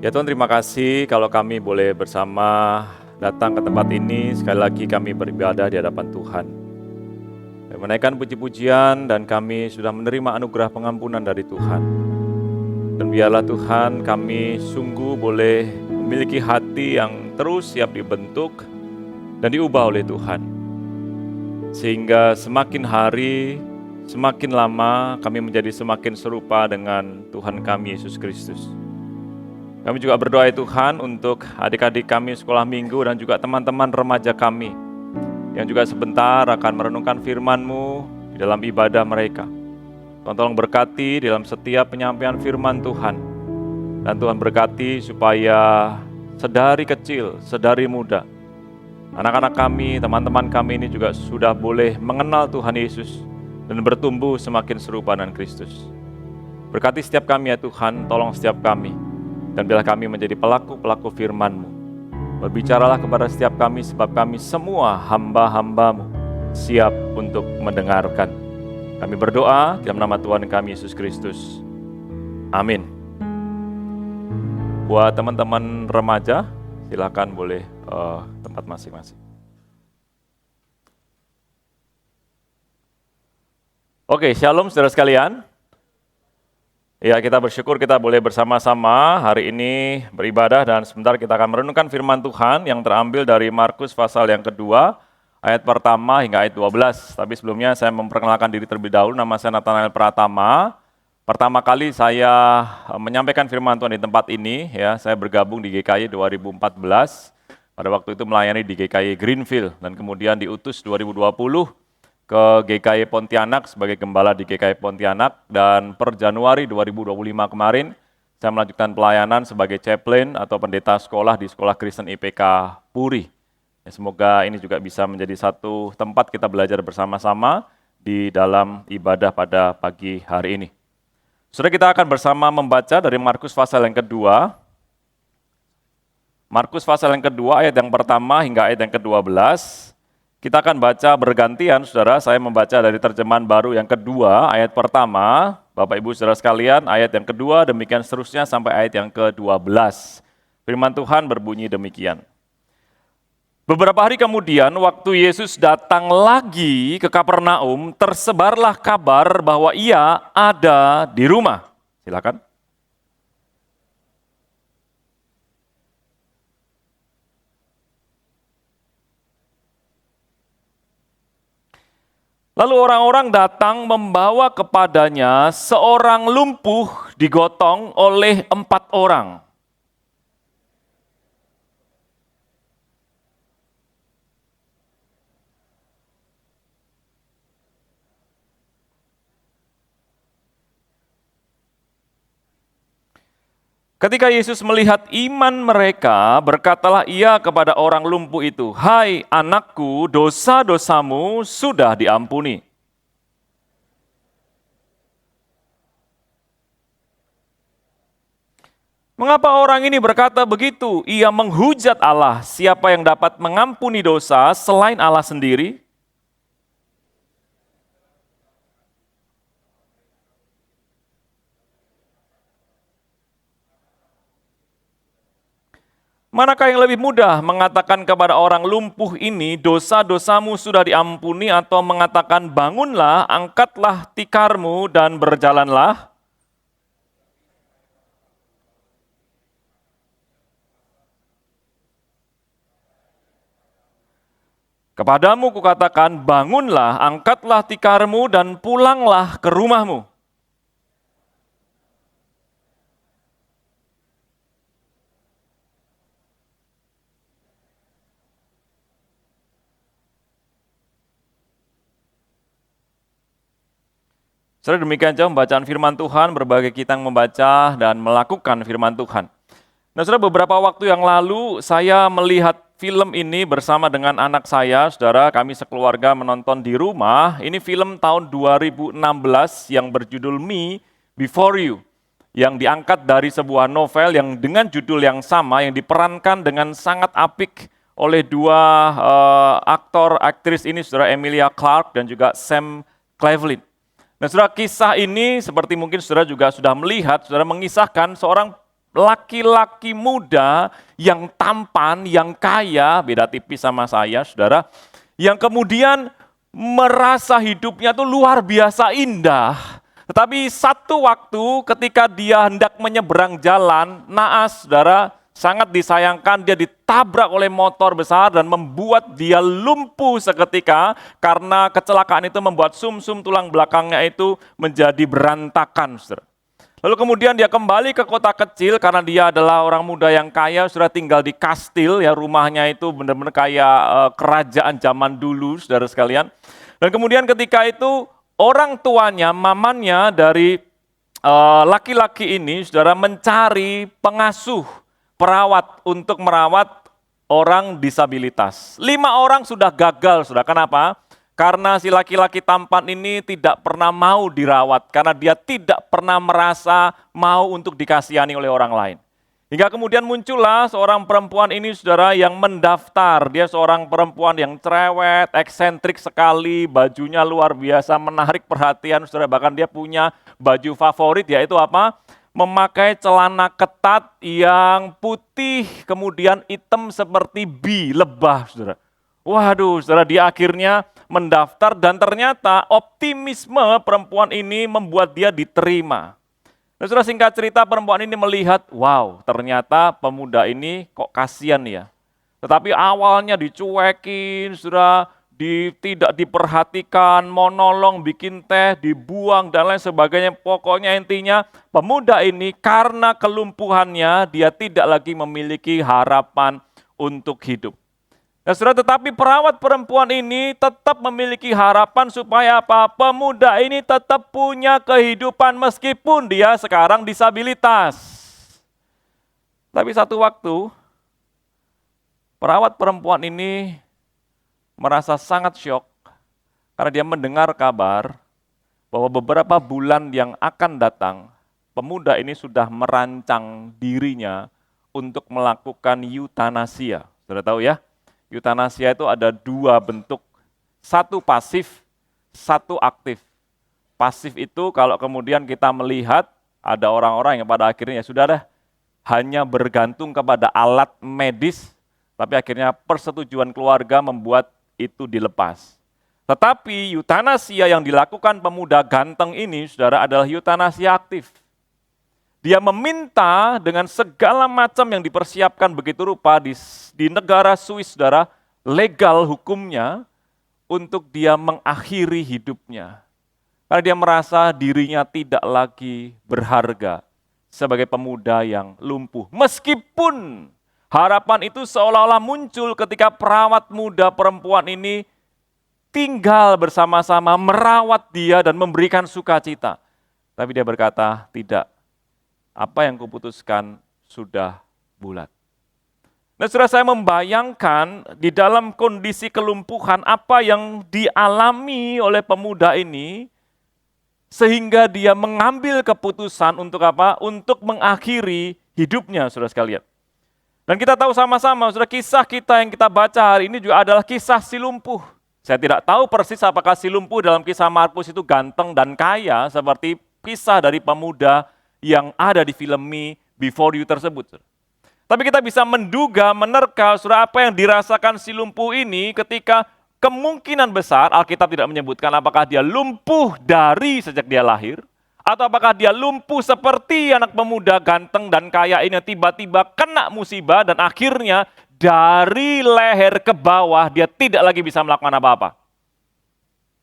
Ya Tuhan, terima kasih kalau kami boleh bersama datang ke tempat ini. Sekali lagi kami beribadah di hadapan Tuhan. Dan menaikkan puji-pujian dan kami sudah menerima anugerah pengampunan dari Tuhan. Dan biarlah Tuhan kami sungguh boleh memiliki hati yang terus siap dibentuk dan diubah oleh Tuhan. Sehingga semakin hari, semakin lama kami menjadi semakin serupa dengan Tuhan kami Yesus Kristus. Kami juga berdoa ya Tuhan untuk adik-adik kami sekolah minggu dan juga teman-teman remaja kami yang juga sebentar akan merenungkan firman-Mu di dalam ibadah mereka. Tuhan tolong berkati dalam setiap penyampaian firman Tuhan. Dan Tuhan berkati supaya sedari kecil, sedari muda, anak-anak kami, teman-teman kami ini juga sudah boleh mengenal Tuhan Yesus dan bertumbuh semakin serupa dengan Kristus. Berkati setiap kami ya Tuhan, tolong setiap kami. Dan biarlah kami menjadi pelaku-pelaku firman-Mu. Berbicaralah kepada setiap kami sebab kami semua hamba-hamba-Mu siap untuk mendengarkan. Kami berdoa dalam nama Tuhan kami Yesus Kristus. Amin. Buat teman-teman remaja, silakan boleh tempat masing-masing. Oke, shalom saudara sekalian. Ya, kita bersyukur kita boleh bersama-sama hari ini beribadah dan sebentar kita akan merenungkan firman Tuhan yang terambil dari Markus pasal yang kedua, ayat pertama hingga ayat 12. Tapi sebelumnya saya memperkenalkan diri terlebih dahulu, nama saya Nathanael Pratama. Pertama kali saya menyampaikan firman Tuhan di tempat ini, ya, saya bergabung di GKI 2014. Pada waktu itu melayani di GKI Greenfield dan kemudian diutus 2020 ke GKI Pontianak sebagai gembala di GKI Pontianak, dan per Januari 2025 kemarin saya melanjutkan pelayanan sebagai chaplain atau pendeta sekolah di Sekolah Kristen IPK Puri. Ya, semoga ini juga bisa menjadi satu tempat kita belajar bersama-sama di dalam ibadah pada pagi hari ini. Saudara, kita akan bersama membaca dari Markus pasal yang kedua. Markus pasal yang kedua ayat yang pertama hingga ayat yang ke-12. Kita akan baca bergantian, saudara. Saya membaca dari terjemahan baru yang kedua, ayat pertama. Bapak Ibu saudara sekalian, ayat yang kedua, demikian seterusnya sampai ayat yang ke-12. Firman Tuhan berbunyi demikian. Beberapa hari kemudian, waktu Yesus datang lagi ke Kapernaum, tersebarlah kabar bahwa ia ada di rumah. Silakan. Lalu orang-orang datang membawa kepadanya seorang lumpuh digotong oleh 4 orang. Ketika Yesus melihat iman mereka, berkatalah ia kepada orang lumpuh itu, "Hai anakku, dosa-dosamu sudah diampuni." Mengapa orang ini berkata begitu? Ia menghujat Allah. Siapa yang dapat mengampuni dosa selain Allah sendiri? Manakah yang lebih mudah, mengatakan kepada orang lumpuh ini, dosa-dosamu sudah diampuni, atau mengatakan, bangunlah, angkatlah tikarmu dan berjalanlah? Kepadamu kukatakan, bangunlah, angkatlah tikarmu dan pulanglah ke rumahmu. Saudara, demikian jauh bacaan firman Tuhan, berbagai kita yang membaca dan melakukan firman Tuhan. Nah, saudara, beberapa waktu yang lalu saya melihat film ini bersama dengan anak saya, saudara, kami sekeluarga menonton di rumah. Ini film tahun 2016 yang berjudul Me Before You, yang diangkat dari sebuah novel yang dengan judul yang sama, yang diperankan dengan sangat apik oleh dua aktor, aktris ini, saudara, Emilia Clarke dan juga Sam Claflin. Nah, saudara, kisah ini seperti mungkin saudara juga sudah melihat, saudara, mengisahkan seorang laki-laki muda yang tampan, yang kaya, beda tipis sama saya, saudara, yang kemudian merasa hidupnya tuh luar biasa indah. Tetapi satu waktu ketika dia hendak menyeberang jalan, naas, saudara, sangat disayangkan dia ditabrak oleh motor besar dan membuat dia lumpuh seketika karena kecelakaan itu membuat sumsum tulang belakangnya itu menjadi berantakan, saudara. Lalu kemudian dia kembali ke kota kecil karena dia adalah orang muda yang kaya, sudah tinggal di kastil, ya rumahnya itu benar-benar kayak kerajaan zaman dulu, saudara sekalian. Dan kemudian ketika itu orang tuanya, mamannya dari laki-laki ini, saudara, mencari pengasuh, perawat untuk merawat orang disabilitas. 5 orang sudah gagal, saudara. Kenapa? Karena si laki-laki tampan ini tidak pernah mau dirawat, karena dia tidak pernah merasa mau untuk dikasihani oleh orang lain. Hingga kemudian muncullah seorang perempuan ini, saudara, yang mendaftar. Dia seorang perempuan yang cerewet, eksentrik sekali, bajunya luar biasa, menarik perhatian, saudara. Bahkan dia punya baju favorit, yaitu apa? Memakai celana ketat yang putih, kemudian hitam seperti lebah, saudara. Waduh, saudara, dia akhirnya mendaftar dan ternyata optimisme perempuan ini membuat dia diterima. Nah, saudara, singkat cerita perempuan ini melihat, wow, ternyata pemuda ini kok kasihan ya. Tetapi awalnya dicuekin, saudara, tidak diperhatikan, monolong, bikin teh, dibuang, dan lain sebagainya. Pokoknya intinya pemuda ini karena kelumpuhannya, dia tidak lagi memiliki harapan untuk hidup. Nah, saudara, tetapi perawat perempuan ini tetap memiliki harapan supaya apa? Pemuda ini tetap punya kehidupan meskipun dia sekarang disabilitas. Tapi satu waktu, perawat perempuan ini merasa sangat syok karena dia mendengar kabar bahwa beberapa bulan yang akan datang, pemuda ini sudah merancang dirinya untuk melakukan eutanasia. Sudah tahu ya? Eutanasia itu ada 2 bentuk, satu pasif, satu aktif. Pasif itu kalau kemudian kita melihat ada orang-orang yang pada akhirnya sudah hanya bergantung kepada alat medis, tapi akhirnya persetujuan keluarga membuat itu dilepas. Tetapi eutanasia yang dilakukan pemuda ganteng ini, saudara, adalah eutanasia aktif. Dia meminta dengan segala macam yang dipersiapkan begitu rupa di negara Swiss, saudara, legal hukumnya untuk dia mengakhiri hidupnya. Karena dia merasa dirinya tidak lagi berharga sebagai pemuda yang lumpuh. Meskipun harapan itu seolah-olah muncul ketika perawat muda perempuan ini tinggal bersama-sama, merawat dia dan memberikan sukacita. Tapi dia berkata, tidak. Apa yang kuputuskan sudah bulat. Nah, saudara, saya membayangkan di dalam kondisi kelumpuhan apa yang dialami oleh pemuda ini, sehingga dia mengambil keputusan untuk apa? Untuk mengakhiri hidupnya, saudara sekalian. Dan kita tahu sama-sama, saudara, kisah kita yang kita baca hari ini juga adalah kisah si lumpuh. Saya tidak tahu persis apakah si lumpuh dalam kisah Markus itu ganteng dan kaya seperti kisah dari pemuda yang ada di film Me Before You tersebut. Tapi kita bisa menduga, menerka, saudara, apa yang dirasakan si lumpuh ini ketika kemungkinan besar, Alkitab tidak menyebutkan apakah dia lumpuh dari sejak dia lahir, atau apakah dia lumpuh seperti anak pemuda ganteng dan kaya ini tiba-tiba kena musibah dan akhirnya dari leher ke bawah dia tidak lagi bisa melakukan apa-apa.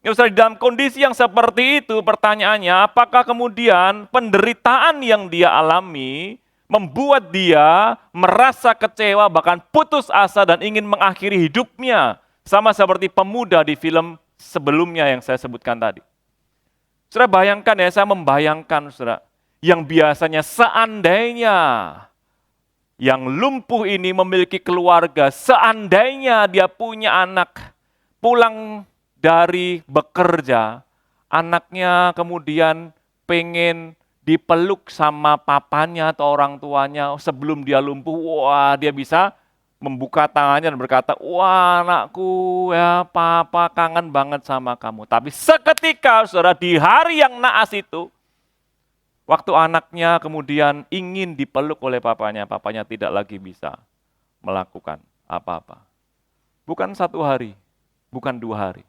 Ya, saudara, dalam kondisi yang seperti itu pertanyaannya, apakah kemudian penderitaan yang dia alami membuat dia merasa kecewa bahkan putus asa dan ingin mengakhiri hidupnya sama seperti pemuda di film sebelumnya yang saya sebutkan tadi. Saudara, bayangkan ya, saya membayangkan, saudara, yang biasanya seandainya yang lumpuh ini memiliki keluarga, seandainya dia punya anak, pulang dari bekerja, anaknya kemudian pengen dipeluk sama papanya atau orang tuanya sebelum dia lumpuh, wah, dia bisa membuka tangannya dan berkata, wah, anakku, ya, papa kangen banget sama kamu. Tapi seketika, saudara, di hari yang naas itu, Waktu anaknya kemudian ingin dipeluk oleh papanya tidak lagi bisa melakukan apa-apa. Bukan 1 hari, bukan 2 hari.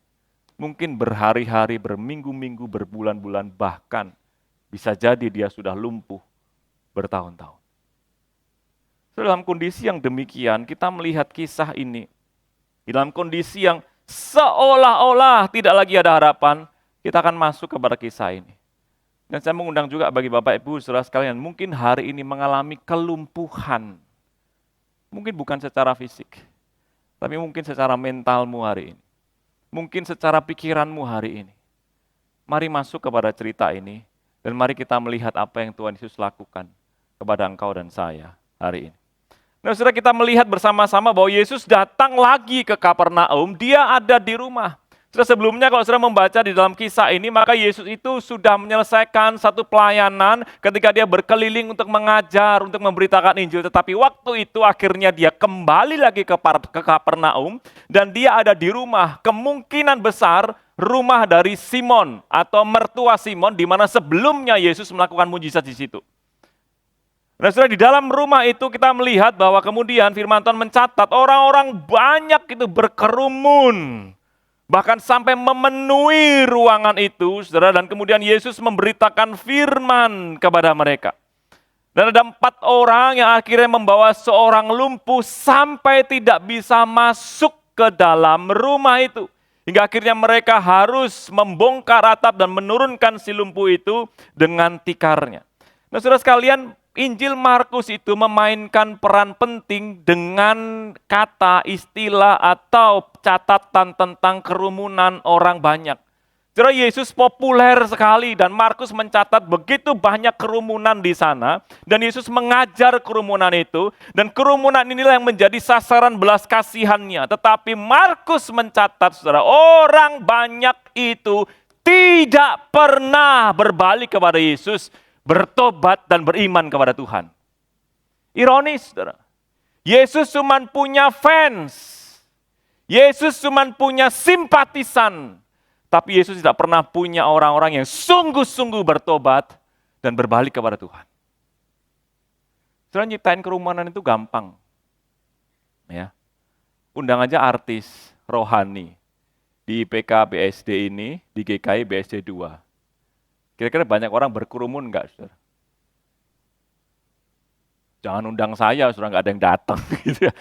Mungkin berhari-hari, berminggu-minggu, berbulan-bulan, bahkan bisa jadi dia sudah lumpuh bertahun-tahun. Dalam kondisi yang demikian, kita melihat kisah ini. Dalam kondisi yang seolah-olah tidak lagi ada harapan, kita akan masuk kepada kisah ini. Dan saya mengundang juga bagi Bapak Ibu, saudara sekalian, mungkin hari ini mengalami kelumpuhan. Mungkin bukan secara fisik, tapi mungkin secara mentalmu hari ini. Mungkin secara pikiranmu hari ini. Mari masuk kepada cerita ini, dan mari kita melihat apa yang Tuhan Yesus lakukan kepada engkau dan saya hari ini. Nah, saudara, kita melihat bersama-sama bahwa Yesus datang lagi ke Kapernaum, dia ada di rumah. Saudara, sebelumnya kalau saudara membaca di dalam kisah ini, maka Yesus itu sudah menyelesaikan satu pelayanan ketika dia berkeliling untuk mengajar, untuk memberitakan Injil. Tetapi waktu itu akhirnya dia kembali lagi ke Kapernaum dan dia ada di rumah. Kemungkinan besar rumah dari Simon atau mertua Simon, di mana sebelumnya Yesus melakukan mujizat di situ. Nah, saudara, di dalam rumah itu kita melihat bahwa kemudian firman Tuhan mencatat orang-orang banyak itu berkerumun. Bahkan sampai memenuhi ruangan itu, saudara, dan kemudian Yesus memberitakan firman kepada mereka. Dan ada 4 orang yang akhirnya membawa seorang lumpuh sampai tidak bisa masuk ke dalam rumah itu. Hingga akhirnya mereka harus membongkar atap dan menurunkan si lumpuh itu dengan tikarnya. Nah, saudara sekalian, Injil Markus itu memainkan peran penting dengan kata, istilah, atau catatan tentang kerumunan orang banyak. Saudara, Yesus populer sekali dan Markus mencatat begitu banyak kerumunan di sana. Dan Yesus mengajar kerumunan itu. Dan kerumunan inilah yang menjadi sasaran belas kasihannya. Tetapi Markus mencatat, saudara, orang banyak itu tidak pernah berbalik kepada Yesus, bertobat dan beriman kepada Tuhan. Ironis, saudara. Yesus cuma punya fans. Yesus cuma punya simpatisan. Tapi Yesus tidak pernah punya orang-orang yang sungguh-sungguh bertobat dan berbalik kepada Tuhan. Saudara, nyiptain kerumunan itu gampang. Ya. Undang aja artis rohani di IPK BSD ini, di GKI BSD 2. Kira-kira banyak orang berkerumun enggak, saudara? Jangan undang saya, saudara, enggak ada yang datang. Gitu ya.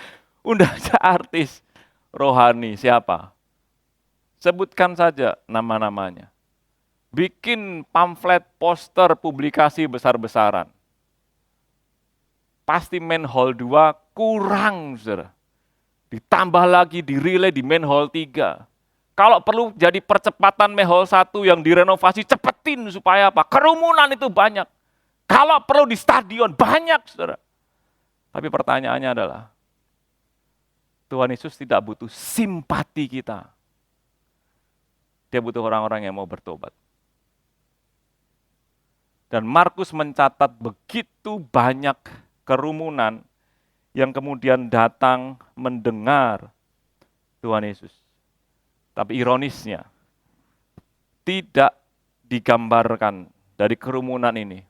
Undang aja artis rohani, siapa? Sebutkan saja nama-namanya. Bikin pamflet, poster, publikasi besar-besaran. Pasti main hall 2 kurang, saudara. Ditambah lagi di relay di main hall 3. Kalau perlu jadi percepatan Mehol 1 yang direnovasi, cepetin supaya apa? Kerumunan itu banyak. Kalau perlu di stadion, banyak, saudara. Tapi pertanyaannya adalah, Tuhan Yesus tidak butuh simpati kita. Dia butuh orang-orang yang mau bertobat. Dan Markus mencatat begitu banyak kerumunan yang kemudian datang mendengar Tuhan Yesus. Tapi ironisnya, tidak digambarkan dari kerumunan ini.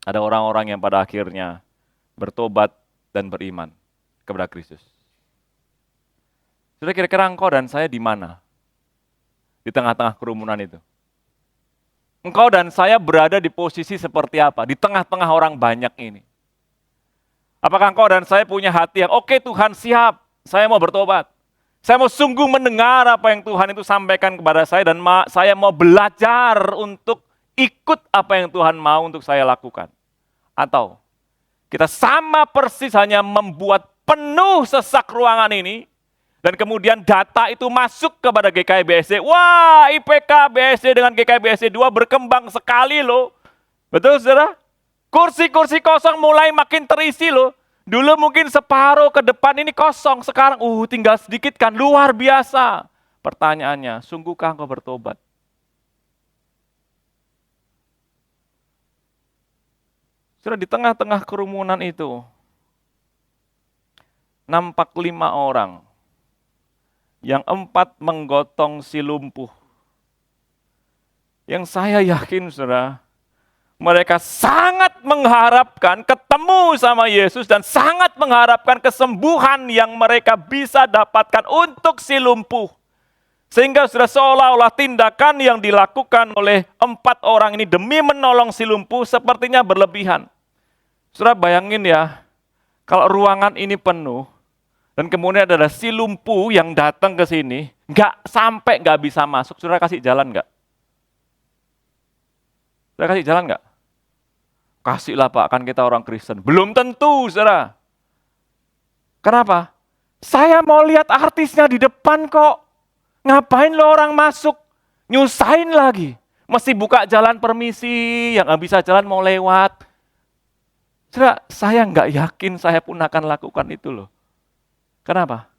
Ada orang-orang yang pada akhirnya bertobat dan beriman kepada Kristus. Sudah, kira-kira engkau dan saya di mana? Di tengah-tengah kerumunan itu. Engkau dan saya berada di posisi seperti apa? Di tengah-tengah orang banyak ini. Apakah engkau dan saya punya hati yang, oke Tuhan, siap, saya mau bertobat. Saya mau sungguh mendengar apa yang Tuhan itu sampaikan kepada saya dan saya mau belajar untuk ikut apa yang Tuhan mau untuk saya lakukan. Atau kita sama persis hanya membuat penuh sesak ruangan ini dan kemudian data itu masuk kepada GKI BSD. Wah, IPK BSD dengan GKI BSD 2 berkembang sekali loh. Betul, saudara? Kursi-kursi kosong mulai makin terisi loh. Dulu mungkin separuh ke depan ini kosong, sekarang tinggal sedikit kan, luar biasa. Pertanyaannya, sungguhkah engkau bertobat? Sudah, di tengah-tengah kerumunan itu, nampak 5 orang, yang 4 menggotong si lumpuh. Yang saya yakin, saudara, Mereka sangat mengharapkan ketemu sama Yesus dan sangat mengharapkan kesembuhan yang mereka bisa dapatkan untuk si lumpuh. Sehingga sudah seolah-olah tindakan yang dilakukan oleh 4 orang ini demi menolong si lumpuh sepertinya berlebihan. Saudara bayangin ya, kalau ruangan ini penuh, dan kemudian ada si lumpuh yang datang ke sini, nggak bisa masuk, saudara kasih jalan nggak? Saudara kasih jalan nggak? Kasihlah Pak, kan kita orang Kristen. Belum tentu, saudara. Kenapa? Saya mau lihat artisnya di depan kok. Ngapain lo orang masuk? Nyusahin lagi. Mesti buka jalan permisi, yang nggak bisa jalan mau lewat. Saudara, saya nggak yakin saya pun akan lakukan itu loh. Kenapa?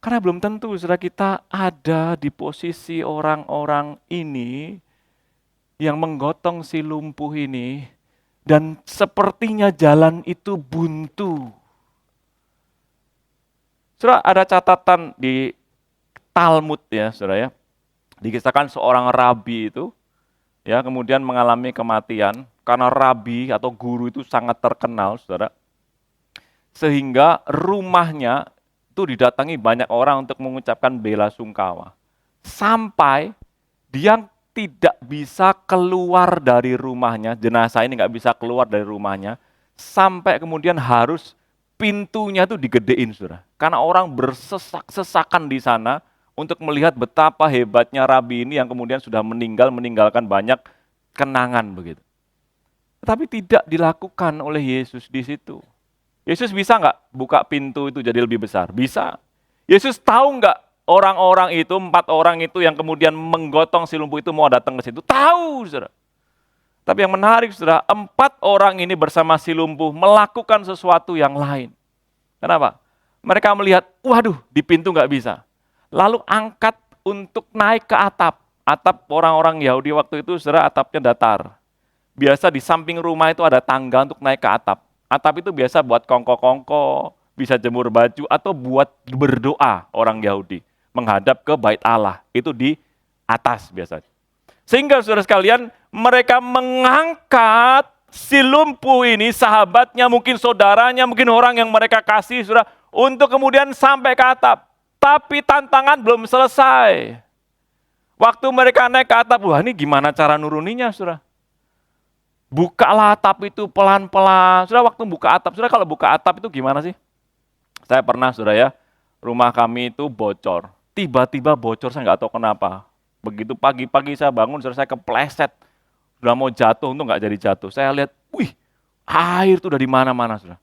Karena belum tentu saudara kita ada di posisi orang-orang ini yang menggotong si lumpuh ini dan sepertinya jalan itu buntu. Saudara, ada catatan di Talmud ya, saudara ya. Dikisahkan seorang rabi itu ya kemudian mengalami kematian karena rabi atau guru itu sangat terkenal, saudara. Sehingga rumahnya itu didatangi banyak orang untuk mengucapkan bela sungkawa. Sampai dia tidak bisa keluar dari rumahnya, jenazah ini nggak bisa keluar dari rumahnya, sampai kemudian harus pintunya itu digedein, saudara. Karena orang bersesak-sesakan di sana untuk melihat betapa hebatnya rabi ini yang kemudian sudah meninggalkan banyak kenangan begitu. Tapi tidak dilakukan oleh Yesus di situ. Yesus bisa nggak buka pintu itu jadi lebih besar? Bisa. Yesus tahu nggak orang-orang itu, 4 orang itu yang kemudian menggotong si lumpuh itu mau datang ke situ? Tahu, saudara. Tapi yang menarik, saudara, 4 orang ini bersama si lumpuh melakukan sesuatu yang lain. Kenapa? Mereka melihat, waduh, di pintu nggak bisa. Lalu angkat untuk naik ke atap. Atap orang-orang Yahudi waktu itu, saudara, atapnya datar. Biasa di samping rumah itu ada tangga untuk naik ke atap. Atap itu biasa buat kongko-kongko, bisa jemur baju, atau buat berdoa orang Yahudi. Menghadap ke bait Allah, itu di atas biasanya. Sehingga saudara sekalian, mereka mengangkat si lumpuh ini, sahabatnya, mungkin saudaranya, mungkin orang yang mereka kasih, saudara, untuk kemudian sampai ke atap. Tapi tantangan belum selesai. Waktu mereka naik ke atap, wah ini gimana cara nuruninya, saudara? Bukalah atap itu pelan-pelan. Saudara, waktu buka atap, saudara kalau buka atap itu gimana sih? Saya pernah, saudara ya, rumah kami itu bocor. Tiba-tiba bocor, saya nggak tahu kenapa. Begitu pagi-pagi saya bangun, saudara, saya kepleset. Sudah mau jatuh, untuk nggak jadi jatuh. Saya lihat, wih, air itu udah di mana-mana, saudara.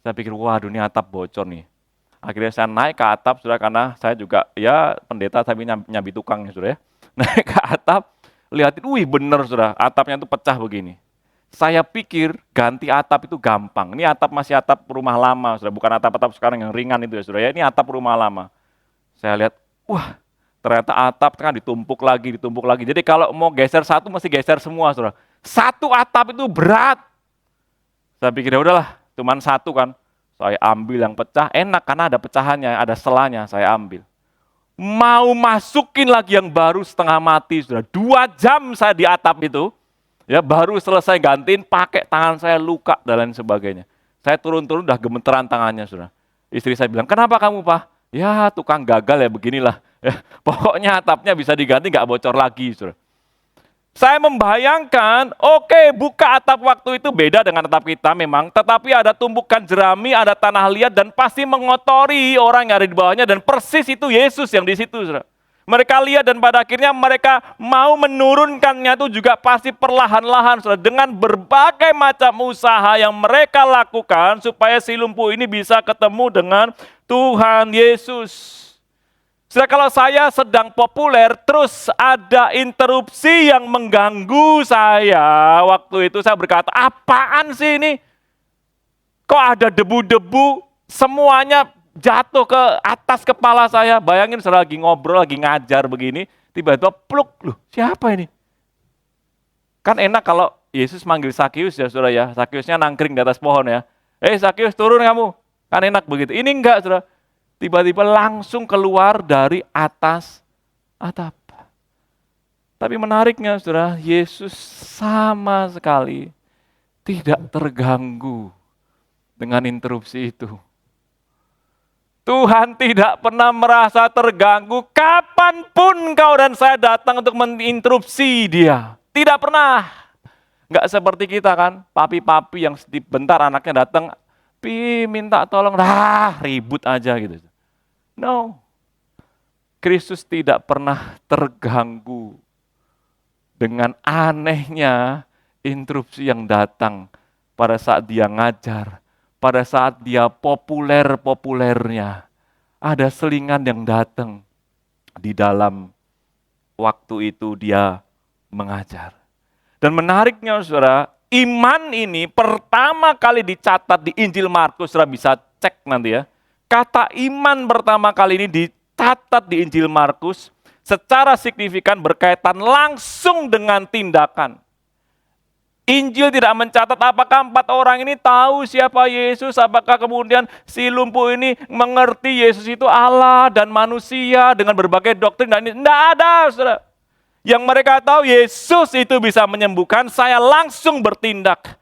Saya pikir, waduh ini atap bocor nih. Akhirnya saya naik ke atap, saudara, karena saya juga, ya pendeta tapi nyambi tukang, saudara ya. Naik ke atap, lihatin, wih bener, saudara, atapnya itu pecah begini. Saya pikir ganti atap itu gampang. Ini atap masih atap rumah lama, saudara. Bukan atap-atap sekarang yang ringan itu ya, saudara. Ini atap rumah lama. Saya lihat, wah, ternyata atap kan ditumpuk lagi. Jadi kalau mau geser satu, mesti geser semua, saudara. Satu atap itu berat. Saya pikir, ya udahlah, cuman satu kan. Saya ambil yang pecah, enak karena ada pecahannya, ada selanya, saya ambil. Mau masukin lagi yang baru setengah mati, saudara. 2 jam saya di atap itu. Ya baru selesai gantiin, pakai tangan saya luka dan lain sebagainya. Saya turun-turun udah gemeteran tangannya, saudara. Istri saya bilang, kenapa kamu Pak? Ya tukang gagal ya beginilah. Ya, pokoknya atapnya bisa diganti, nggak bocor lagi, saudara. Saya membayangkan, oke, buka atap waktu itu beda dengan atap kita memang, tetapi ada tumpukan jerami, ada tanah liat dan pasti mengotori orang yang ada di bawahnya dan persis itu Yesus yang di situ, saudara. Mereka lihat dan pada akhirnya mereka mau menurunkannya itu juga pasti perlahan-lahan, saudara, dengan berbagai macam usaha yang mereka lakukan supaya si lumpuh ini bisa ketemu dengan Tuhan Yesus. Saudara, kalau saya sedang populer, terus ada interupsi yang mengganggu saya, waktu itu saya berkata, apaan sih ini? Kok ada debu-debu, semuanya jatuh ke atas kepala saya. Bayangin saya lagi ngobrol, lagi ngajar begini, tiba-tiba pluk, loh siapa ini? Kan enak kalau Yesus manggil Zakius ya saudara ya, Zakiusnya nangkring di atas pohon ya. Zakius turun kamu, kan enak begitu. Ini enggak saudara, tiba-tiba langsung keluar dari atas atap. Tapi menariknya saudara, Yesus sama sekali tidak terganggu dengan interupsi itu. Tuhan tidak pernah merasa terganggu kapanpun kau dan saya datang untuk menginterupsi dia. Tidak pernah. Nggak seperti kita kan, papi-papi yang bentar anaknya datang, pi minta tolong, ribut aja gitu. No, Kristus tidak pernah terganggu dengan anehnya interupsi yang datang pada saat dia ngajar, pada saat dia populer-populernya. Ada selingan yang datang di dalam waktu itu dia mengajar. Dan menariknya saudara, iman ini pertama kali dicatat di Injil Markus, saudara bisa cek nanti ya. Kata iman pertama kali ini dicatat di Injil Markus secara signifikan berkaitan langsung dengan tindakan. Injil tidak mencatat apakah 4 orang ini tahu siapa Yesus, apakah kemudian si lumpuh ini mengerti Yesus itu Allah dan manusia dengan berbagai doktrin dan ini. Tidak ada, saudara. Yang mereka tahu Yesus itu bisa menyembuhkan, saya langsung bertindak.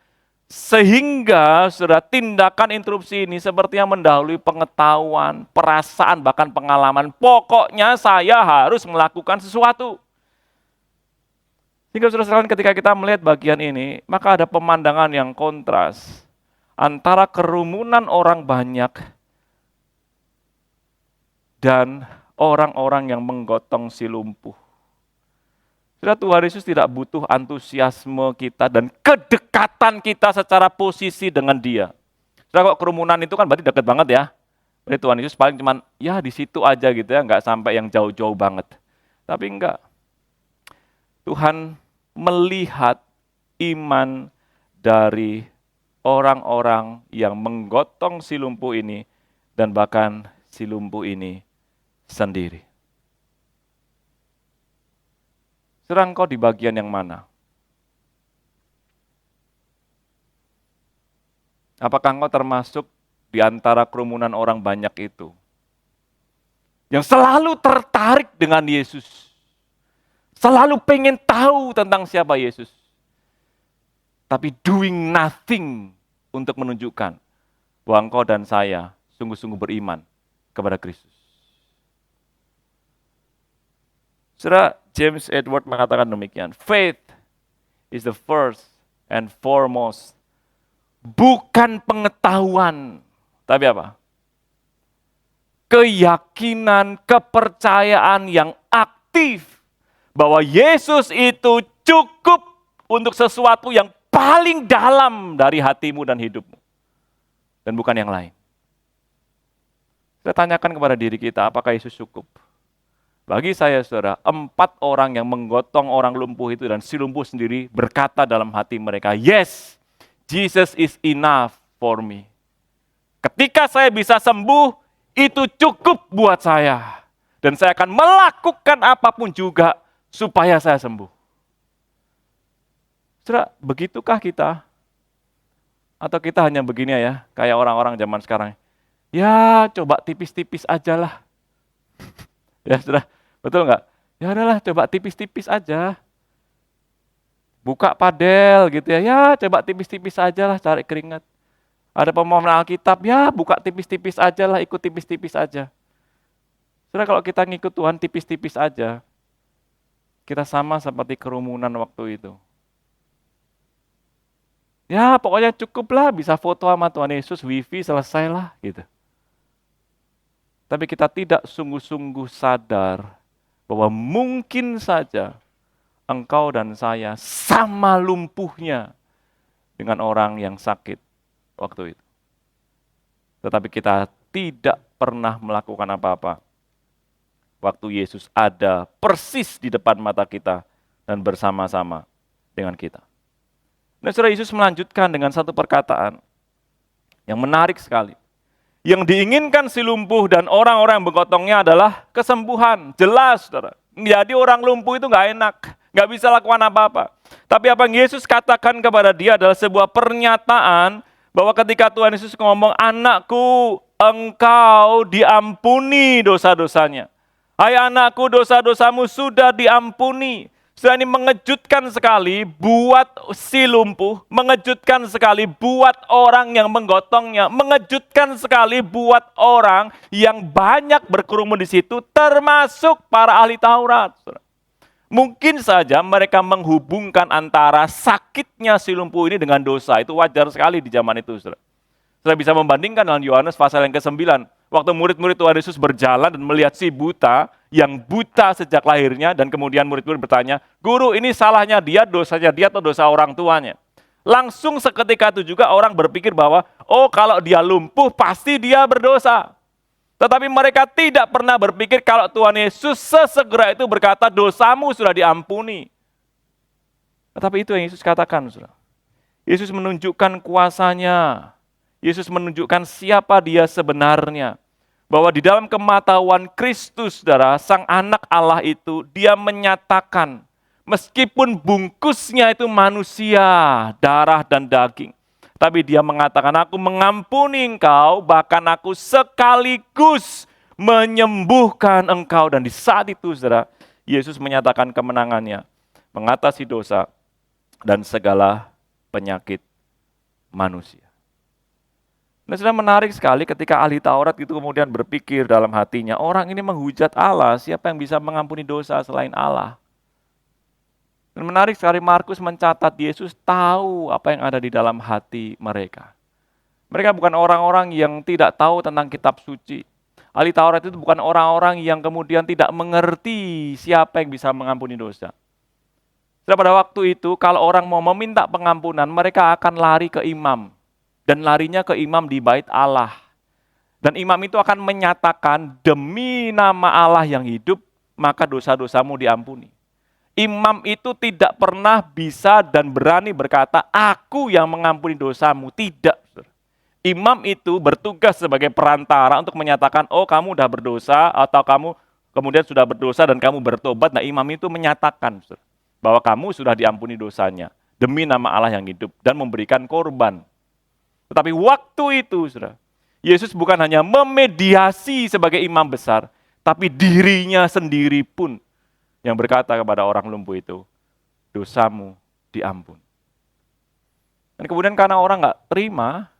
Sehingga saudara, tindakan interupsi ini sepertinya mendahului pengetahuan, perasaan, bahkan pengalaman. Pokoknya saya harus melakukan sesuatu. Sehingga saudara-saudara ketika kita melihat bagian ini, maka ada pemandangan yang kontras antara kerumunan orang banyak dan orang-orang yang menggotong si lumpuh. Saudara, Tuhan Yesus tidak butuh antusiasme kita dan kedekatan kita secara posisi dengan dia. Saudara, kok kerumunan itu kan berarti dekat banget ya. Berarti Tuhan Yesus paling cuman ya di situ aja gitu ya, nggak sampai yang jauh-jauh banget. Tapi enggak. Tuhan melihat iman dari orang-orang yang menggotong si lumpuh ini dan bahkan si lumpuh ini sendiri. Saudara, engkau di bagian yang mana? Apakah engkau termasuk di antara kerumunan orang banyak itu? Yang selalu tertarik dengan Yesus. Selalu pengen tahu tentang siapa Yesus. Tapi doing nothing untuk menunjukkan bahwa engkau dan saya sungguh-sungguh beriman kepada Kristus. Saudara, James Edward mengatakan demikian. Faith is the first and foremost. Bukan pengetahuan, tapi apa? Keyakinan, kepercayaan yang aktif bahwa Yesus itu cukup untuk sesuatu yang paling dalam dari hatimu dan hidupmu. Dan bukan yang lain. Kita tanyakan kepada diri kita, apakah Yesus cukup? Bagi saya, saudara, 4 orang yang menggotong orang lumpuh itu dan si lumpuh sendiri berkata dalam hati mereka, yes, Jesus is enough for me. Ketika saya bisa sembuh, itu cukup buat saya. Dan saya akan melakukan apapun juga supaya saya sembuh. Saudara, begitukah kita? Atau kita hanya begini ya, kayak orang-orang zaman sekarang. Ya, coba tipis-tipis aja lah. Ya, saudara. Betul nggak? Ya udahlah, coba tipis-tipis aja. Buka padel gitu ya. Ya coba tipis-tipis aja lah, cari keringat. Ada pemahaman Alkitab, ya buka tipis-tipis aja lah, ikut tipis-tipis aja. Saudara, kalau kita ngikut Tuhan tipis-tipis aja, kita sama seperti kerumunan waktu itu. Ya pokoknya cukup lah, bisa foto sama Tuhan Yesus, wifi selesai lah gitu. Tapi kita tidak sungguh-sungguh sadar bahwa mungkin saja engkau dan saya sama lumpuhnya dengan orang yang sakit waktu itu. Tetapi kita tidak pernah melakukan apa-apa. Waktu Yesus ada persis di depan mata kita dan bersama-sama dengan kita. Nah, saudara, Yesus melanjutkan dengan satu perkataan yang menarik sekali. Yang diinginkan si lumpuh dan orang-orang yang bergotongnya adalah kesembuhan. Jelas, saudara. Jadi orang lumpuh itu nggak enak, nggak bisa lakukan apa-apa. Tapi apa yang Yesus katakan kepada dia adalah sebuah pernyataan bahwa ketika Tuhan Yesus ngomong, anakku, engkau diampuni dosa-dosanya. Hai anakku, dosa-dosamu sudah diampuni. Saudara, ini mengejutkan sekali buat si lumpuh, mengejutkan sekali buat orang yang menggotongnya, mengejutkan sekali buat orang yang banyak berkerumun di situ, termasuk para ahli Taurat. Saudara. Mungkin saja mereka menghubungkan antara sakitnya si lumpuh ini dengan dosa. Itu wajar sekali di zaman itu, saudara. Saudara bisa membandingkan dengan Yohanes pasal yang ke-9. Waktu murid-murid Tuhan Yesus berjalan dan melihat si buta, yang buta sejak lahirnya, dan kemudian murid-murid bertanya, "Guru, ini salahnya dia, dosanya dia, atau dosa orang tuanya?" Langsung seketika itu juga orang berpikir bahwa, oh kalau dia lumpuh pasti dia berdosa. Tetapi mereka tidak pernah berpikir kalau Tuhan Yesus sesegera itu berkata, dosamu sudah diampuni. Tetapi itu yang Yesus katakan, saudara. Yesus menunjukkan kuasanya. Yesus menunjukkan siapa dia sebenarnya. Bahwa di dalam kematahuan Kristus, saudara, Sang Anak Allah itu, dia menyatakan, meskipun bungkusnya itu manusia, darah dan daging, tapi dia mengatakan, aku mengampuni engkau, bahkan aku sekaligus menyembuhkan engkau. Dan di saat itu, saudara, Yesus menyatakan kemenangannya, mengatasi dosa dan segala penyakit manusia. Nah, sudah menarik sekali ketika ahli Taurat itu kemudian berpikir dalam hatinya, orang ini menghujat Allah, siapa yang bisa mengampuni dosa selain Allah? Dan menarik sekali Markus mencatat Yesus tahu apa yang ada di dalam hati mereka. Mereka bukan orang-orang yang tidak tahu tentang kitab suci. Ahli Taurat itu bukan orang-orang yang kemudian tidak mengerti siapa yang bisa mengampuni dosa. Sudah pada waktu itu, kalau orang mau meminta pengampunan, mereka akan lari ke imam. Dan larinya ke imam di bait Allah. Dan imam itu akan menyatakan, demi nama Allah yang hidup, maka dosa-dosamu diampuni. Imam itu tidak pernah bisa dan berani berkata, aku yang mengampuni dosamu. Tidak. Imam itu bertugas sebagai perantara untuk menyatakan, oh kamu udah berdosa, atau kamu kemudian sudah berdosa dan kamu bertobat. Nah, imam itu menyatakan bahwa kamu sudah diampuni dosanya demi nama Allah yang hidup dan memberikan korban. Tetapi waktu itu, saudara, Yesus bukan hanya memediasi sebagai imam besar, tapi dirinya sendiri pun yang berkata kepada orang lumpuh itu, dosamu diampun. Dan kemudian karena orang nggak terima,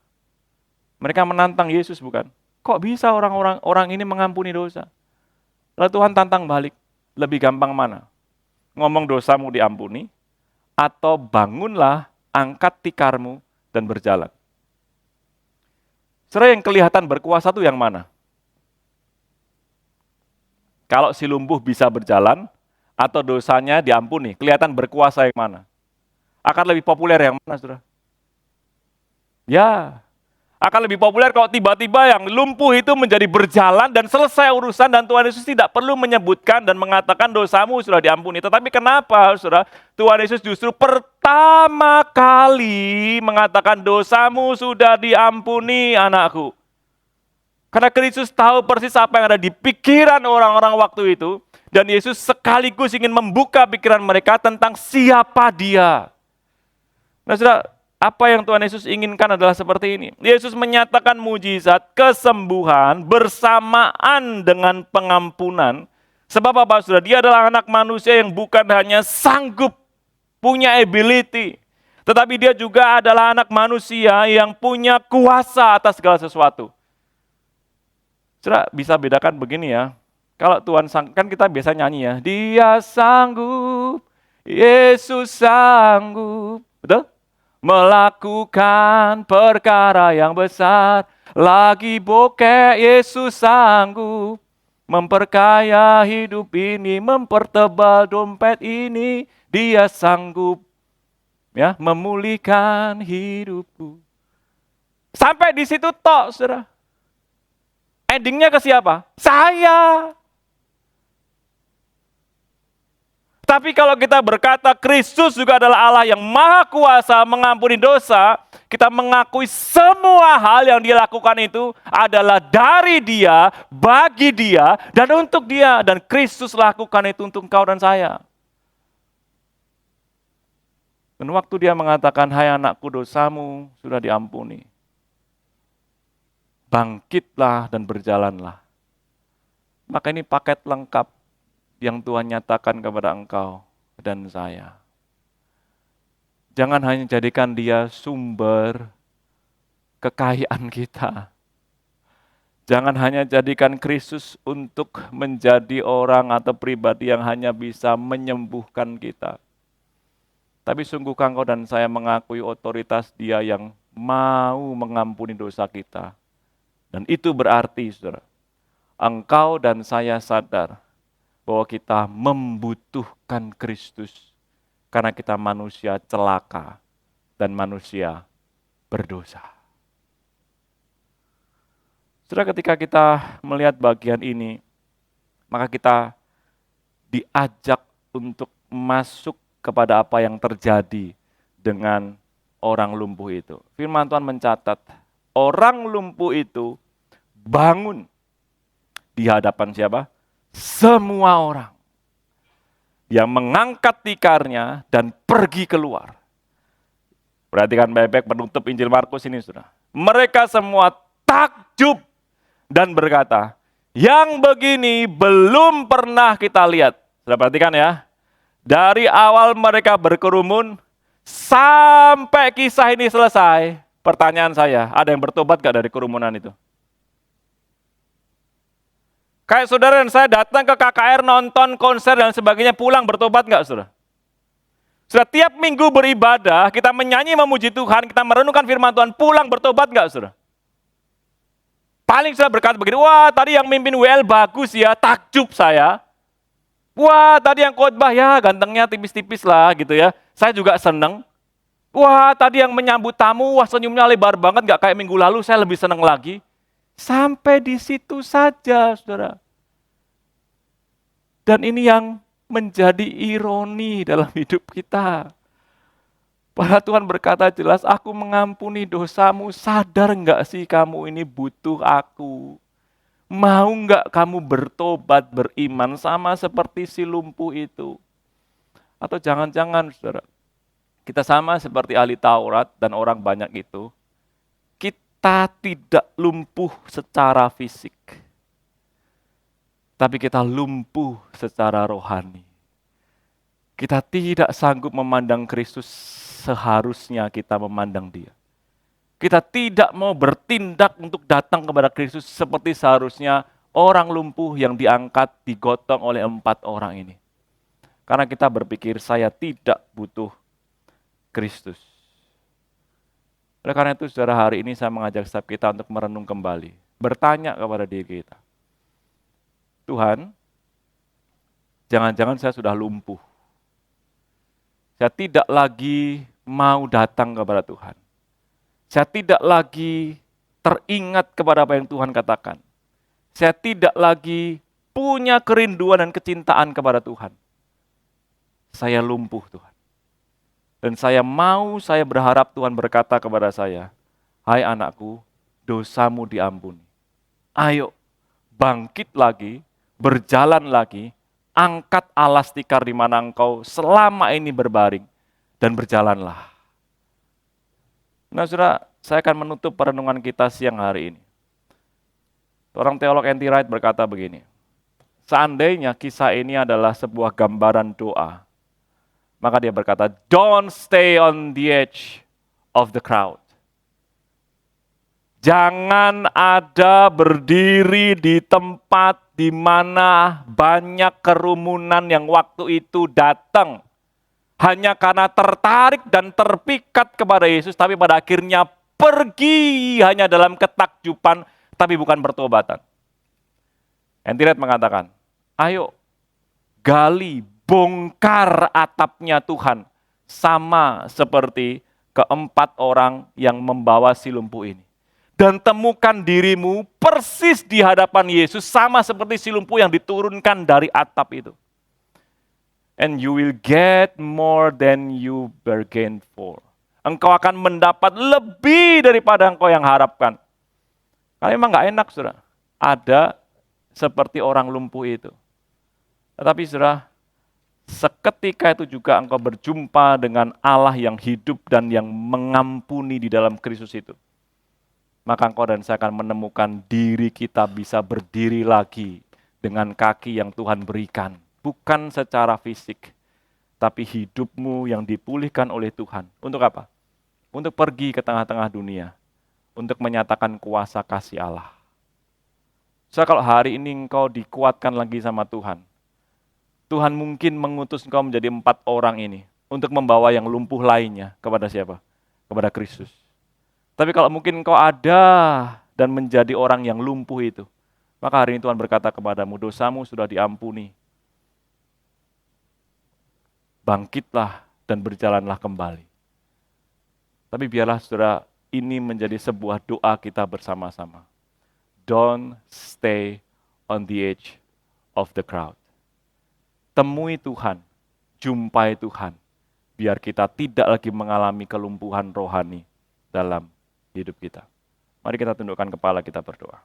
mereka menantang Yesus, bukan? Kok bisa orang ini mengampuni dosa? Lalu Tuhan tantang balik, lebih gampang mana? Ngomong dosamu diampuni, atau bangunlah, angkat tikarmu, dan berjalan. Saudara, yang kelihatan berkuasa itu yang mana? Kalau si lumpuh bisa berjalan, atau dosanya diampuni, kelihatan berkuasa yang mana? Akan lebih populer yang mana, saudara? Ya, akan lebih populer kalau tiba-tiba yang lumpuh itu menjadi berjalan dan selesai urusan dan Tuhan Yesus tidak perlu menyebutkan dan mengatakan dosamu sudah diampuni. Tetapi kenapa, saudara? Tuhan Yesus justru pertama kali mengatakan dosamu sudah diampuni anakku. Karena Kristus tahu persis apa yang ada di pikiran orang-orang waktu itu. Dan Yesus sekaligus ingin membuka pikiran mereka tentang siapa dia. Nah, saudara, apa yang Tuhan Yesus inginkan adalah seperti ini. Yesus menyatakan mujizat kesembuhan bersamaan dengan pengampunan. Sebab apa, saudara? Dia adalah anak manusia yang bukan hanya sanggup punya ability, tetapi dia juga adalah anak manusia yang punya kuasa atas segala sesuatu. Saudara, bisa bedakan begini ya. Kalau Tuhan kan kita biasa nyanyi ya. Dia sanggup, Yesus sanggup. Betul? Melakukan perkara yang besar, lagi bokeh Yesus sanggup, memperkaya hidup ini, mempertebal dompet ini, dia sanggup ya memulihkan hidupku. Sampai di situ tok, saudara. Endingnya ke siapa? Saya. Tapi kalau kita berkata Kristus juga adalah Allah yang maha kuasa mengampuni dosa, kita mengakui semua hal yang dia lakukan itu adalah dari dia, bagi dia, dan untuk dia. Dan Kristus lakukan itu untuk engkau dan saya. Dan waktu dia mengatakan, hai anakku dosamu sudah diampuni. Bangkitlah dan berjalanlah. Maka ini paket lengkap yang Tuhan nyatakan kepada engkau dan saya. Jangan hanya jadikan dia sumber kekayaan kita. Jangan hanya jadikan Kristus untuk menjadi orang atau pribadi yang hanya bisa menyembuhkan kita. Tapi sungguhkah engkau dan saya mengakui otoritas Dia yang mau mengampuni dosa kita. Dan itu berarti, saudara, engkau dan saya sadar bahwa kita membutuhkan Kristus karena kita manusia celaka dan manusia berdosa. Saudara, ketika kita melihat bagian ini, maka kita diajak untuk masuk kepada apa yang terjadi dengan orang lumpuh itu. Firman Tuhan mencatat, orang lumpuh itu bangun di hadapan siapa? Semua orang. Dia mengangkat tikarnya dan pergi keluar. Perhatikan baik-baik penutup Injil Markus ini, saudara. Mereka semua takjub dan berkata, yang begini belum pernah kita lihat. Sudah perhatikan ya. Dari awal mereka berkerumun, sampai kisah ini selesai. Pertanyaan saya, ada yang bertobat gak dari kerumunan itu? Kayak saudara dan saya datang ke KKR, nonton konser dan sebagainya, pulang bertobat gak saudara? Sudah tiap minggu beribadah, kita menyanyi memuji Tuhan, kita merenungkan firman Tuhan, pulang bertobat gak saudara? Paling sudah berkata begini, wah tadi yang mimpin WL bagus ya, takjub saya. Wah tadi yang khotbah ya gantengnya tipis-tipis lah gitu ya. Saya juga seneng. Wah tadi yang menyambut tamu, wah senyumnya lebar banget, gak kayak minggu lalu, saya lebih seneng lagi. Sampai di situ saja saudara. Dan ini yang menjadi ironi dalam hidup kita. Padahal Tuhan berkata jelas, aku mengampuni dosamu, sadar enggak sih kamu ini butuh aku? Mau enggak kamu bertobat, beriman sama seperti si lumpuh itu? Atau jangan-jangan saudara, kita sama seperti ahli Taurat dan orang banyak itu, kita tidak lumpuh secara fisik, tapi kita lumpuh secara rohani. Kita tidak sanggup memandang Kristus seharusnya kita memandang Dia. Kita tidak mau bertindak untuk datang kepada Kristus seperti seharusnya orang lumpuh yang diangkat, digotong oleh 4 orang ini. Karena kita berpikir saya tidak butuh Kristus. Oleh karena itu saudara, hari ini saya mengajak setiap kita untuk merenung kembali. Bertanya kepada diri kita. Tuhan, jangan-jangan saya sudah lumpuh. Saya tidak lagi mau datang kepada Tuhan. Saya tidak lagi teringat kepada apa yang Tuhan katakan. Saya tidak lagi punya kerinduan dan kecintaan kepada Tuhan. Saya lumpuh Tuhan. Dan saya berharap Tuhan berkata kepada saya, hai anakku, dosamu diampuni. Ayo, bangkit lagi, berjalan lagi, angkat alas tikar di mana engkau selama ini berbaring, dan berjalanlah. Nah saudara, saya akan menutup perenungan kita siang hari ini. Seorang teolog N.T. Wright berkata begini, seandainya kisah ini adalah sebuah gambaran doa, maka dia berkata, don't stay on the edge of the crowd. Jangan ada berdiri di tempat di mana banyak kerumunan yang waktu itu datang hanya karena tertarik dan terpikat kepada Yesus, tapi pada akhirnya pergi hanya dalam ketakjuban, tapi bukan pertobatan. N.T. Wright mengatakan, ayo gali, bongkar atapnya Tuhan, sama seperti keempat orang yang membawa si lumpuh ini. Dan temukan dirimu persis di hadapan Yesus, sama seperti si lumpuh yang diturunkan dari atap itu. And you will get more than you bargained for. Engkau akan mendapat lebih daripada engkau yang harapkan. Karena memang gak enak, saudara. Ada seperti orang lumpuh itu. Tetapi saudara, seketika itu juga engkau berjumpa dengan Allah yang hidup dan yang mengampuni di dalam Kristus itu. Maka engkau dan saya akan menemukan diri kita bisa berdiri lagi dengan kaki yang Tuhan berikan. Bukan secara fisik, tapi hidupmu yang dipulihkan oleh Tuhan. Untuk apa? Untuk pergi ke tengah-tengah dunia, untuk menyatakan kuasa kasih Allah. So, kalau hari ini engkau dikuatkan lagi sama Tuhan, Tuhan mungkin mengutus engkau menjadi 4 orang ini untuk membawa yang lumpuh lainnya kepada siapa? Kepada Kristus. Tapi kalau mungkin engkau ada dan menjadi orang yang lumpuh itu, maka hari ini Tuhan berkata kepadamu, dosamu sudah diampuni. Bangkitlah dan berjalanlah kembali. Tapi biarlah saudara, ini menjadi sebuah doa kita bersama-sama. Don't stay on the edge of the crowd. Temui Tuhan, jumpai Tuhan, biar kita tidak lagi mengalami kelumpuhan rohani dalam hidup kita. Mari kita tundukkan kepala, kita berdoa.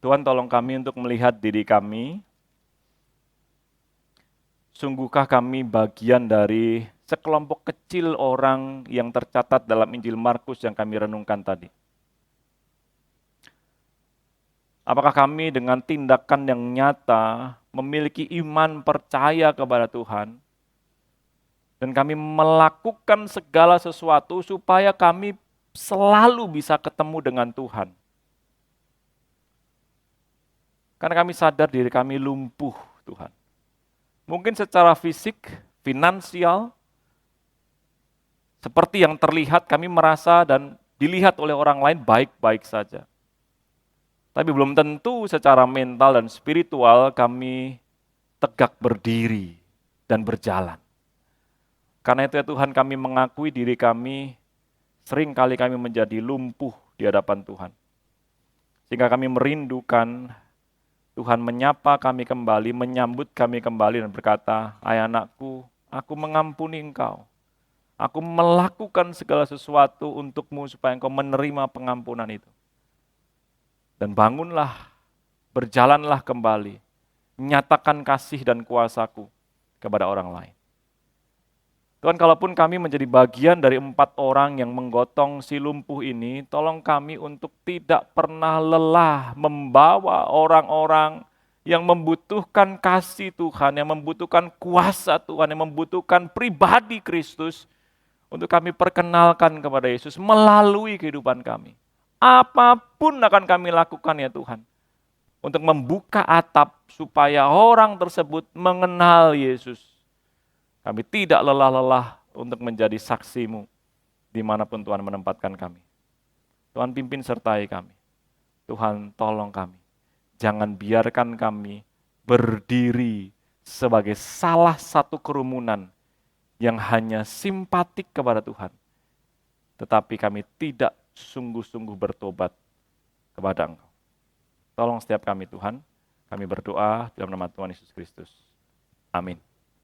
Tuhan, tolong kami untuk melihat diri kami. Sungguhkah kami bagian dari sekelompok kecil orang yang tercatat dalam Injil Markus yang kami renungkan tadi? Apakah kami dengan tindakan yang nyata memiliki iman percaya kepada Tuhan, dan kami melakukan segala sesuatu supaya kami selalu bisa ketemu dengan Tuhan? Karena kami sadar diri kami lumpuh, Tuhan. Mungkin secara fisik, finansial, seperti yang terlihat kami merasa dan dilihat oleh orang lain baik-baik saja. Tapi belum tentu secara mental dan spiritual kami tegak berdiri dan berjalan. Karena itu ya Tuhan, kami mengakui diri kami, sering kali kami menjadi lumpuh di hadapan Tuhan. Sehingga kami merindukan Tuhan menyapa kami kembali, menyambut kami kembali dan berkata, "Hai anakku, aku mengampuni engkau. Aku melakukan segala sesuatu untukmu supaya engkau menerima pengampunan itu. Dan bangunlah, berjalanlah kembali, nyatakan kasih dan kuasaku kepada orang lain." Tuhan, kalaupun kami menjadi bagian dari 4 orang yang menggotong si lumpuh ini, tolong kami untuk tidak pernah lelah membawa orang-orang yang membutuhkan kasih Tuhan, yang membutuhkan kuasa Tuhan, yang membutuhkan pribadi Kristus, untuk kami perkenalkan kepada Yesus melalui kehidupan kami. Apapun akan kami lakukan ya Tuhan, untuk membuka atap supaya orang tersebut mengenal Yesus. Kami tidak lelah-lelah untuk menjadi saksi-Mu dimanapun Tuhan menempatkan kami. Tuhan pimpin sertai kami. Tuhan tolong kami. Jangan biarkan kami berdiri sebagai salah satu kerumunan yang hanya simpatik kepada Tuhan. Tetapi kami tidak sungguh-sungguh bertobat kepada Engkau. Tolong setiap kami Tuhan. Kami berdoa dalam nama Tuhan Yesus Kristus. Amin.